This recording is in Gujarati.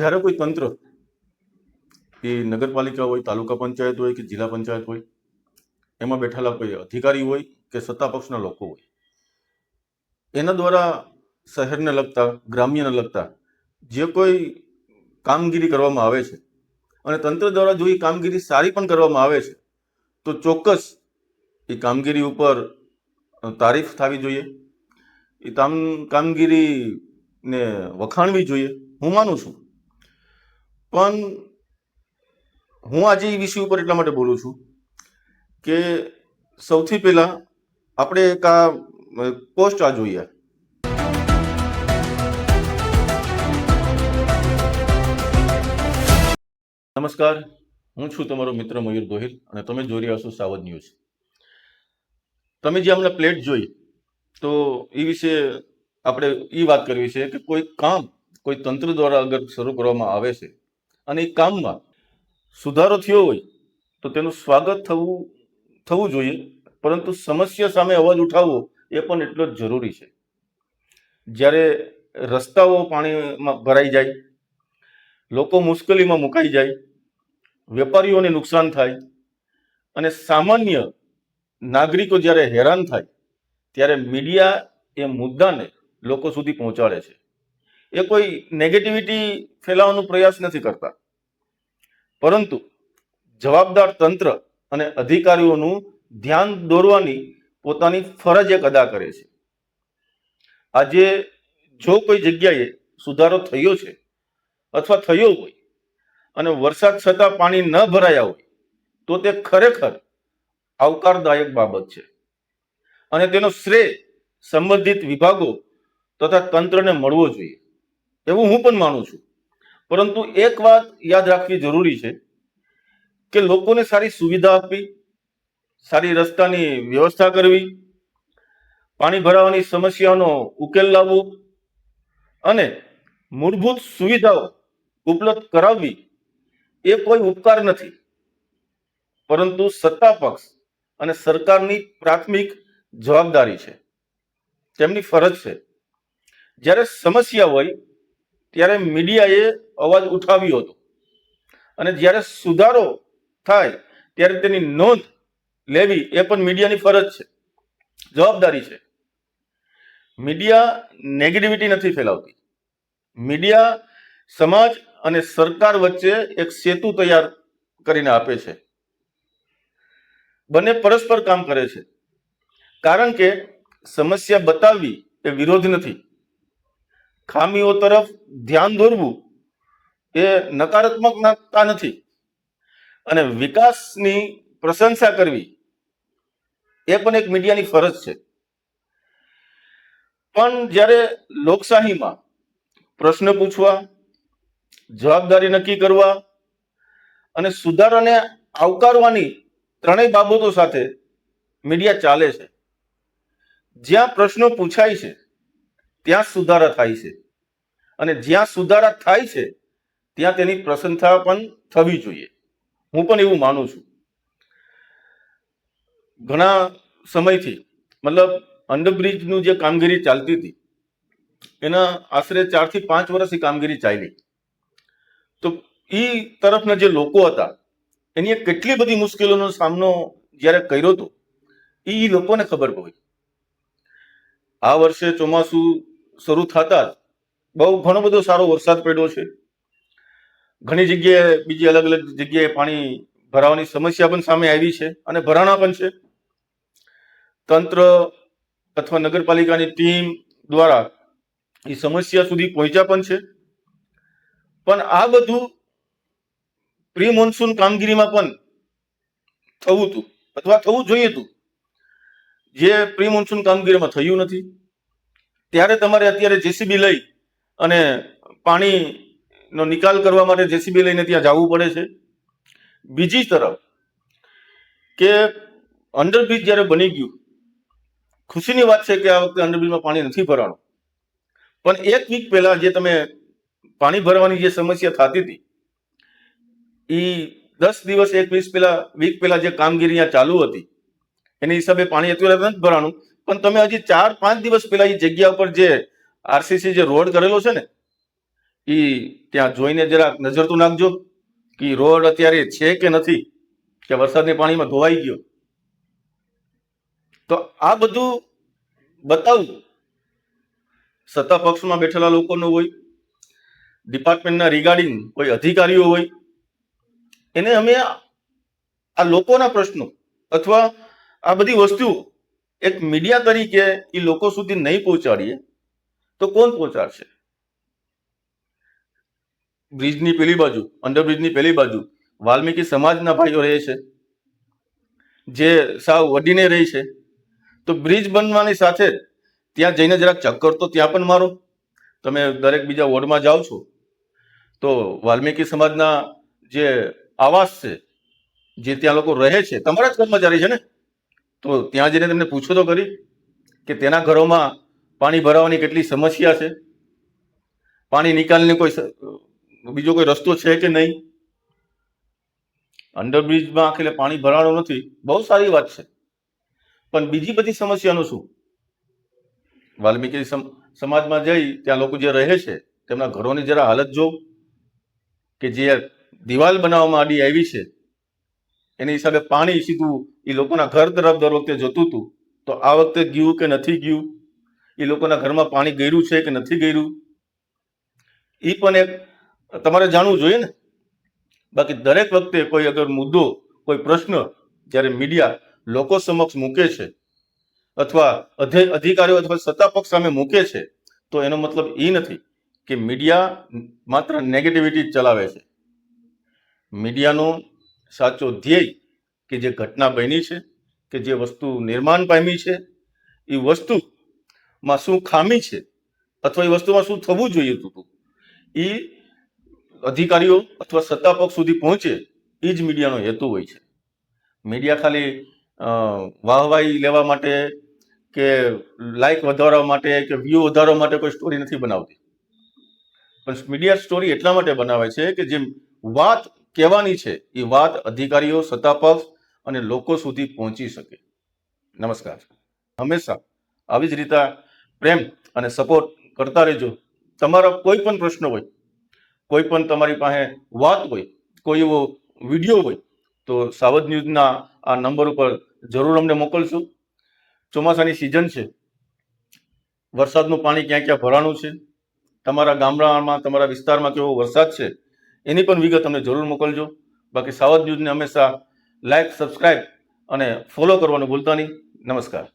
જ્યારે કોઈ તંત્ર એ નગરપાલિકા હોય, તાલુકા પંચાયત હોય કે જિલ્લા પંચાયત હોય, એમાં બેઠેલા કોઈ અધિકારી હોય કે સત્તા પક્ષના લોકો હોય, એના દ્વારા શહેરને લગતા, ગ્રામ્યને લગતા જે કોઈ કામગીરી કરવામાં આવે છે અને તંત્ર દ્વારા જો એ કામગીરી સારી પણ કરવામાં આવે છે તો ચોક્કસ એ કામગીરી ઉપર તારીફ થવી જોઈએ, એ કામગીરીને વખાણવી જોઈએ, હું માનું છું. પણ હું આજે એ વિષય ઉપર એટલા માટે બોલું છું કે સૌથી પહેલા આપણે એક આ પોસ્ટ આ જોઈએ. નમસ્કાર, હું છું તમારો મિત્ર મયુર ગોહિલ અને તમે જોઈ રહ્યા છો સાવધ ન્યૂઝ. તમે જે હમણાં પ્લેટ જોઈ તો એ વિશે આપણે એ વાત કરવી છે કે કોઈ કામ કોઈ તંત્ર દ્વારા અગર શરૂ કરવામાં આવે છે અને એ કામમાં સુધારો થયો હોય તો તેનું સ્વાગત થવું જોઈએ, પરંતુ સમસ્યા સામે અવાજ ઉઠાવવો એ પણ એટલો જ જરૂરી છે. જ્યારે રસ્તાઓ પાણીમાં ભરાઈ જાય, લોકો મુશ્કેલીમાં મુકાઈ જાય, વેપારીઓને નુકસાન થાય અને સામાન્ય નાગરિકો જ્યારે હેરાન થાય ત્યારે મીડિયા એ મુદ્દાને લોકો સુધી પહોંચાડે છે. એ કોઈ નેગેટિવિટી ફેલાવવાનો પ્રયાસ નથી કરતા, પરંતુ જવાબદાર તંત્ર અને અધિકારીઓનું ધ્યાન દોરવાની પોતાની ફરજ એક અદા કરે છે. આજે જો કોઈ જગ્યાએ સુધારો થયો છે અથવા થયો હોય અને વરસાદ છતાં પાણી ન ભરાયા હોય તો તે ખરેખર આવકારદાયક બાબત છે અને તેનો શ્રેય સંબંધિત વિભાગો તથા તંત્રને મળવો જોઈએ એવું હું પણ માનું છું. પરંતુ એક વાત યાદ રાખવી જરૂરી છે કે લોકોને સારી સુવિધા આપવી, સારી રસ્તાની વ્યવસ્થા કરવી, પાણી ભરાવાની સમસ્યાનો ઉકેલ લાવવો અને મૂળભૂત સુવિધાઓ ઉપલબ્ધ કરાવવી એ કોઈ ઉપકાર નથી, પરંતુ સત્તા પક્ષ અને સરકારની પ્રાથમિક જવાબદારી છે, તેમની ફરજ છે. જ્યારે સમસ્યા હોય ત્યારે મીડિયાએ અવાજ ઉઠાવ્યો હતો અને જ્યારે સુધારો થાય ત્યારે તેની નોંધ લેવી એ પણ મીડિયાની ફરજ છે, જવાબદારી છે. મીડિયા નેગેટિવિટી નથી ફેલાવતી. મીડિયા સમાજ અને સરકાર વચ્ચે એક સેતુ તૈયાર કરીને આપે છે. બંને પરસ્પર કામ કરે છે, કારણ કે સમસ્યા બતાવવી એ વિરોધ નથી, ખામીઓ તરફ ધ્યાન દોરવું એ નકારાત્મકતા નથી અને વિકાસની પ્રશંસા કરવી એ પણ એક મીડિયાની ફરજ છે. પણ જ્યારે લોકશાહીમાં પ્રશ્ન પૂછવા, જવાબદારી નક્કી કરવા અને સુધારાને આવકારવાની ત્રણેય બાબતો સાથે મીડિયા ચાલે છે. જ્યાં પ્રશ્નો પૂછાય છે ત્યાં સુધારા થાય છે અને જ્યાં સુધારા થાય છે ત્યાં તેની પ્રશંસા પણ થવી જોઈએ. હું પણ એવું માનું છું. ઘણા સમયથી મતલબ અંડરબ્રિજનું જે કામગીરી ચાલતી હતી એના આશરે 4 થી 5 વર્ષ એ કામગીરી ચાલી, તો એ તરફના જે લોકો હતા એની કેટલી બધી મુશ્કેલીઓનો સામનો જ્યારે કર્યો હતો એ લોકોને ખબર પડી. આ વર્ષે ચોમાસું શરૂ થતા જ ઘણો બધો સારો વરસાદ પડ્યો છે. ઘણી જગ્યાએ બીજી અલગ અલગ જગ્યાએ પાણી ભરાવાની સમસ્યા પણ સામે આવી છે અને ભરાણા પણ છે. તંત્ર અથવા નગરપાલિકાની ટીમ દ્વારા એ સમસ્યા સુધી પહોંચ્યા પણ છે. પણ આ બધું પ્રી મોન્સૂન કામગીરીમાં પણ થવું હતું અથવા થવું જોઈએ હતું, જે પ્રી મોન્સૂન કામગીરીમાં થયું નથી. ત્યારે તમારે અત્યારે જેસીબી લઈ અને પાણીનો નિકાલ કરવા માટે જેસીબી લઈને ત્યાં જવું પડે છે. બીજી તરફ કે અંડરબ્રિજ જ્યારે બની ગયું, ખુશીની વાત છે કે આ વખતે અંડરબ્રિજમાં પાણી નથી ભરાણું, પણ 1 વીક પહેલા જે તમે પાણી ભરવાની જે સમસ્યા થતી હતી એ 10 દિવસ 1 વીક પહેલા જે કામગીરી ચાલુ હતી એની હિસાબે પાણી અત્યારે નથી ભરાણું. પણ તમે હજી 4-5 દિવસ પહેલા એ જગ્યા ઉપર જે આરસીસી જે રોડ કરેલો છે ને એ ત્યાં જોઈને જરા નજર તો નાખજો કે રોડ અત્યારે છે કે નથી, કે વરસાદની પાણીમાં ધોવાઈ ગયો. તો આ બધું બતાવવું સત્તા પક્ષમાં બેઠેલા લોકોનું હોય, ડિપાર્ટમેન્ટના રિગાર્ડિંગ કોઈ અધિકારીઓ હોય, એને અમે આ લોકોના પ્રશ્નો અથવા આ બધી વસ્તુઓ એક મીડિયા તરીકે એ લોકો સુધી નહીં પહોંચાડીએ તો કોણ પહોંચાડશે? બ્રિજની પેલી બાજુ, અંડરબ્રિજની પેલી બાજુ વાલ્મીકી સમાજના ભાઈઓ રહે છે, જે સાવ વડીને રહી છે. તો બ્રિજ બનવાની સાથે ત્યાં જઈને જરાક ચક્કર તો ત્યાં પણ મારો. તમે દરેક બીજા વોર્ડમાં જાઓ છો તો વાલ્મીકી સમાજના જે આવાસ છે, જે ત્યાં લોકો રહે છે, તમારા જ કર્મચારી છે ને, તો ત્યાં જઈને તમને પૂછો તો કરી કે તેના ઘરોમાં પાણી ભરાવાની કેટલી સમસ્યા છે, પાણી નિકાલની કોઈ બીજો કોઈ રસ્તો છે કે નહીં. અંડરબ્રિજમાં આખરે પાણી ભરાવાનું નથી, બહુ સારી વાત છે, પણ બીજી બધી સમસ્યાનું શું? વાલ્મીકી સમાજમાં જઈ ત્યાં લોકો જે રહે છે તેમના ઘરોની જરા હાલત જો, કે જે દિવાલ બનાવવામાં આડી આવી છે એની હિસાબે પાણી સીધું એ લોકોના ઘર તરફ દર વખતે જતું હતું, તો આ વખતે ગયું કે નથી ગયું, એ લોકોના ઘરમાં પાણી ગયું છે કે નથી ગયું, એ પણ એક તમારે જાણવું જોઈએ ને. બાકી દરેક વખતે કોઈ અગર મુદ્દો, કોઈ પ્રશ્ન જ્યારે મીડિયા લોકો સમક્ષ મૂકે છે અથવા અધિકારીઓ અથવા સત્તા પક્ષ સામે મૂકે છે, તો એનો મતલબ એ નથી કે મીડિયા માત્ર નેગેટિવિટી જ ચલાવે છે. મીડિયાનો સાચો ધ્યેય કે જે ઘટના બની છે, કે જે વસ્તુ નિર્માણ પામી છે, એ વસ્તુમાં શું ખામી છે અથવા એ વસ્તુમાં શું થવું જોઈએ હતું, એ અધિકારીઓ અથવા સત્તા પક્ષ સુધી પહોંચે, એ જ મીડિયાનો હેતુ હોય છે. મીડિયા ખાલી વાહવાહી લેવા માટે કે લાઇક વધારવા માટે કે વ્યૂ વધારવા માટે કોઈ સ્ટોરી નથી બનાવતી, પણ મીડિયા સ્ટોરી એટલા માટે બનાવે છે કે જે વાત કહેવાની છે એ વાત અધિકારીઓ, સત્તા પક્ષ અને લોકો સુધી પહોંચી શકે. નમસ્કાર. હંમેશા આવી જ રીતે પ્રેમ અને સપોર્ટ કરતા રહેજો. તમારા કોઈ પણ પ્રશ્ન હોય, કોઈ પણ તમારી પાસે વાત હોય, કોઈ એવો વિડીયો હોય, તો સાવધ ન્યૂઝના આ નંબર ઉપર જરૂર અમને મોકલશો. ચોમાસાની સિઝન છે, વરસાદનું પાણી ક્યાં ક્યાં ભરાણું છે, તમારા ગામડામાં, તમારા વિસ્તારમાં કેવો વરસાદ છે, એની પણ વિગત અમને જરૂર મોકલજો. બાકી સાવધ ન્યૂઝને હંમેશા લાઈક, સબસ્ક્રાઇબ અને ફોલો કરવાનું ભૂલતા નહીં. નમસ્કાર.